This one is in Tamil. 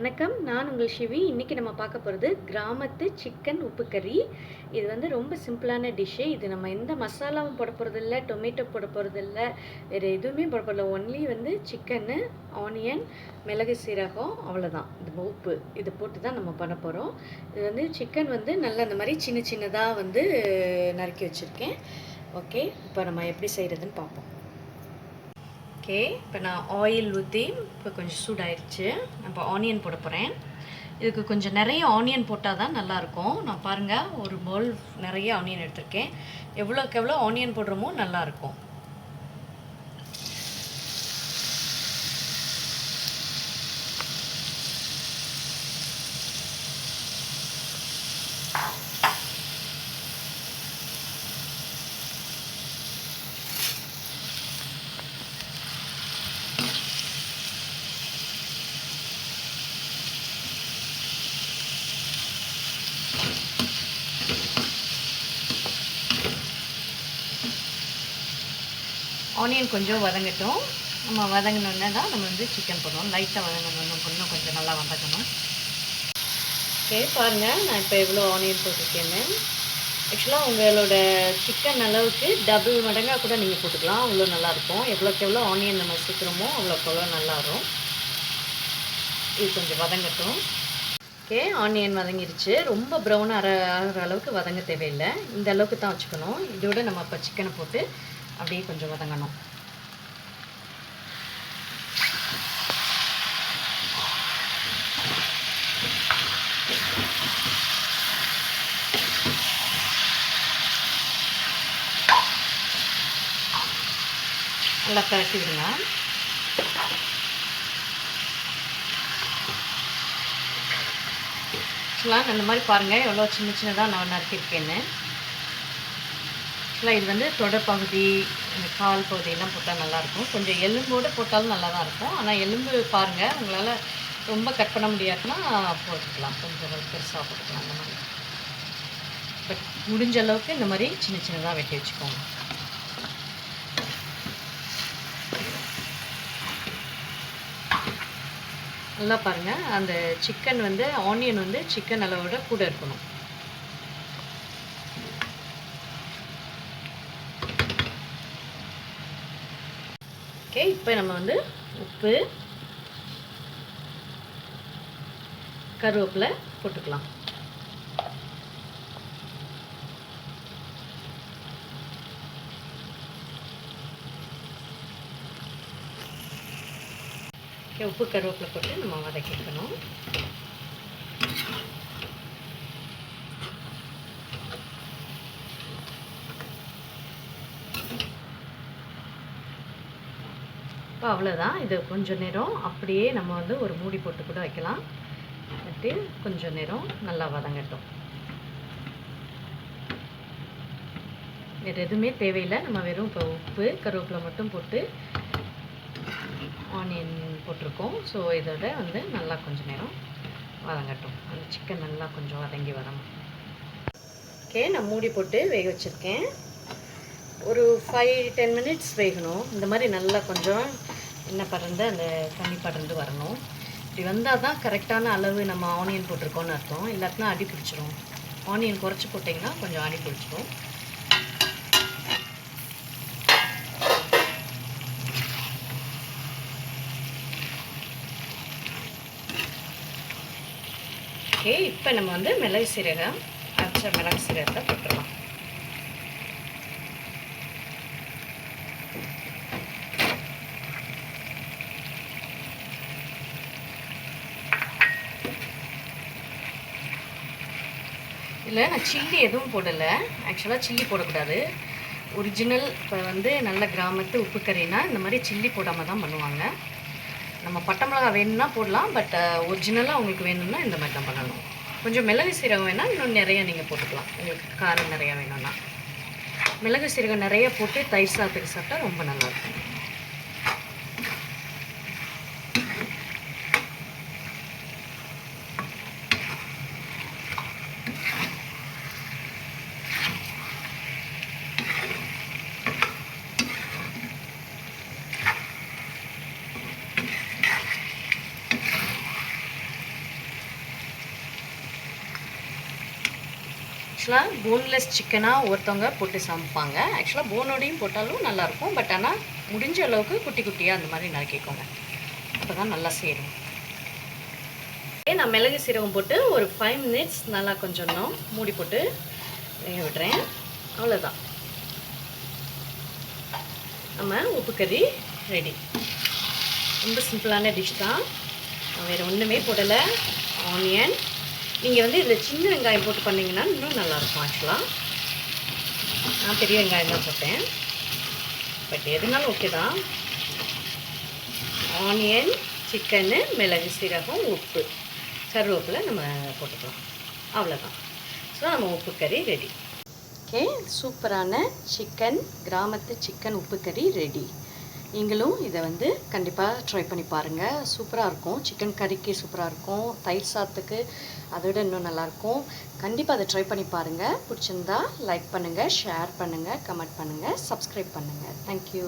வணக்கம். நான் உங்கள் ஷிவி. இன்னைக்கு நம்ம பார்க்க போறது கிராமத்து சிக்கன் உப்பு கறி. இது வந்து ரொம்ப சிம்பிளான டிஷ்ஷு. இது நம்ம எந்த மசாலாவும் போட போறதில்ல, டொமேட்டோ போட போறதில்ல, வேற எதுவுமே போட போறதில்ல. ஒன்லி வந்து சிக்கனு, ஆனியன், மிளகு, சீரகம் அவ்வளோதான். இது உப்பு இது போட்டு தான் நம்ம பண்ண போறோம். இது வந்து சிக்கன் வந்து நல்லா இந்த மாதிரி சின்ன சின்னதா வந்து நறுக்கி வச்சிருக்கேன். ஓகே, இப்போ நம்ம எப்படி செய்கிறதுன்னு பார்ப்போம். ஓகே, இப்போ நான் ஆயில் ஊற்றி இப்போ கொஞ்சம் சூடாயிருச்சு. இப்போ ஆனியன் போட போகிறேன். இதுக்கு கொஞ்சம் நிறைய ஆனியன் போட்டால் தான் நல்லாயிருக்கும். நான் பாருங்கள், ஒரு பவுல் நிறைய ஆனியன் எடுத்திருக்கேன். எவ்வளோக்கு எவ்வளோ ஆனியன் போடுறோமோ நல்லாயிருக்கும். ஆனியன் கொஞ்சம் வதங்கட்டும். நம்ம வதங்கினோடனே தான் நம்ம வந்து சிக்கன் போடுவோம். லைட்டாக வதங்கணும், இன்னும் கொஞ்சம் நல்லா வதக்கணும். ஓகே, பாருங்கள் நான் இப்போ எவ்வளோ ஆனியன் போட்டிருக்கேன்னு. ஆக்சுவலாக உங்களோட சிக்கன் அளவுக்கு டபுள் மடங்காக கூட நீங்கள் போட்டுக்கலாம். அவ்வளோ நல்லாயிருக்கும். எவ்வளோக்கு எவ்வளோ ஆனியன் நம்ம சேர்க்குறோமோ அவ்வளோக்கு எவ்வளோ நல்லா வரும். இது கொஞ்சம் வதங்கட்டும். ஓகே, ஆனியன் வதங்கிடுச்சு. ரொம்ப ப்ரௌனாக ஆகிற அளவுக்கு வதங்க தேவையில்லை. இந்த அளவுக்கு தான் வச்சுக்கணும். இதோட நம்ம இப்போ சிக்கனை போட்டு அப்படியே கொஞ்சம் வதங்கணும். நல்லா கலக்கி விடுங்க. ஆக்சுவலாக இந்த மாதிரி பாருங்கள் எவ்வளோ சின்ன சின்னதாக நான் நறுக்கியிருக்கேன்னு. ஆக்சுவலாக இது வந்து தொடப்பகுதி, இந்த கால் பகுதியெல்லாம் போட்டால் நல்லாயிருக்கும். கொஞ்சம் எலும்போடு போட்டாலும் நல்லா தான் இருக்கும். ஆனால் எலும்பு பாருங்கள், உங்களால் ரொம்ப கட் பண்ண முடியாதுன்னா போட்டுக்கலாம். கொஞ்சம் பெருசாக போட்டுக்கலாம். அந்த மாதிரி பட் முடிஞ்ச அளவுக்கு இந்த மாதிரி சின்ன சின்னதாக வெட்டி வச்சுக்கோங்க. நல்லா பாருங்கள், அந்த சிக்கன் வந்து ஆனியன் வந்து சிக்கன் அளவோட கூட இருக்கணும். ஓகே, இப்போ நம்ம வந்து உப்பு, கருவேப்பிலை போட்டுக்கலாம். ஓகே, உப்பு கருவேப்பிலை போட்டு நம்ம வதக்கிக்கணும். இப்போ அவ்வளோதான். இது கொஞ்சம் நேரம் அப்படியே நம்ம வந்து ஒரு மூடி போட்டு கூட வைக்கலாம். வச்சு கொஞ்சம் நேரம் நல்லா வதங்கட்டும். வேறு எதுவுமே தேவையில்லை. நம்ம வெறும் இப்போ உப்பு கருவேப்பிலை மட்டும் போட்டு ஆனியன் போட்டிருக்கோம். ஸோ இதோட வந்து நல்லா கொஞ்சம் நேரம் வதங்கட்டும். அந்த சிக்கன் நல்லா கொஞ்சம் வதங்கி வரணும். ஓகே, நான் மூடி போட்டு வேக வச்சுருக்கேன். ஒரு 5-10 மினிட்ஸ் வேகணும். இந்த மாதிரி நல்லா கொஞ்சம் எண்ணெய் படர்ந்து அந்த தண்ணி படர்ந்து வரணும். இப்படி வந்தால் தான் கரெக்டான அளவு நம்ம ஆனியன் போட்டிருக்கோன்னு அர்த்தம். இல்லாட்டினா அடி பிடிச்சிரும். ஆனியன் குறைச்சி போட்டிங்கன்னா கொஞ்சம் அடி பிடிச்சிரும். ஓகே, இப்போ நம்ம வந்து மிளகு சீரகம் அரைச்ச மிளகு சீரகத்தை போட்டுடலாம். இல்லை, நான் சில்லி எதுவும் போடலை. ஆக்சுவலாக சில்லி போடக்கூடாது. ஒரிஜினல் இப்போ வந்து நல்ல கிராமத்து உப்பு கறினா இந்த மாதிரி சில்லி போடாமல் தான் பண்ணுவாங்க. நம்ம பட்டை மிளகா வேணும்னா போடலாம். பட் ஒரிஜினலாக உங்களுக்கு வேணும்னா இந்த மாதிரி தான் பண்ணணும். கொஞ்சம் மிளகு சீரகம் வேணால் இன்னும் நிறைய நீங்கள் போட்டுக்கலாம். உங்களுக்கு காரம் நிறையா வேணும்னா மிளகு சீரகம் நிறைய போட்டு தயிர் சாதத்துக்கு சாப்பிட்டா ரொம்ப நல்லாயிருக்கும். ஆக்சுவலாக போன்லெஸ் சிக்கனாக ஒருத்தவங்க போட்டு சமைப்பாங்க. ஆக்சுவலாக போனோடையும் போட்டாலும் நல்லாயிருக்கும். பட் ஆனால் முடிஞ்ச அளவுக்கு குட்டி குட்டியாக அந்த மாதிரி நறுக்கிக்கோங்க. அப்போ தான் நல்லா சேரும். நான் மிளகு சீரகம் போட்டு ஒரு 5 மினிட்ஸ் நல்லா கொஞ்சம் மூடி போட்டு வேக விடுறேன். அவ்வளோதான், நம்ம உப்பு கறி ரெடி. ரொம்ப சிம்பிளான டிஷ் தான், வேறு ஒன்றுமே போடலை. ஆனியன், நீங்கள் வந்து இதில் சின்ன வெங்காயம் போட்டு பண்ணிங்கன்னா இன்னும் நல்லாயிருக்கும். ஆக்சுவலாக நான் பெரிய வெங்காயம் தான் போட்டேன், பட் எதுனாலும் ஓகே தான். ஆனியன், சிக்கனு, மிளகு சீரகம், உப்பு, கருவேப்பிலை நம்ம போட்டுக்கலாம். அவ்வளோதான். ஸோ நம்ம உப்பு கறி ரெடி. ஓகே, சூப்பரான கிராமத்து சிக்கன் உப்பு கறி ரெடி. நீங்களும் இதை வந்து கண்டிப்பாக ட்ரை பண்ணி பாருங்கள். சூப்பராக இருக்கும். சிக்கன் கறிக்கு சூப்பராக இருக்கும். தயிர் சாதத்துக்கு அதை விட இன்னும் நல்லாயிருக்கும். கண்டிப்பாக அதை ட்ரை பண்ணி பாருங்கள். பிடிச்சிருந்தா லைக் பண்ணுங்கள், ஷேர் பண்ணுங்கள், கமெண்ட் பண்ணுங்கள், சப்ஸ்கிரைப் பண்ணுங்கள். தேங்க்யூ.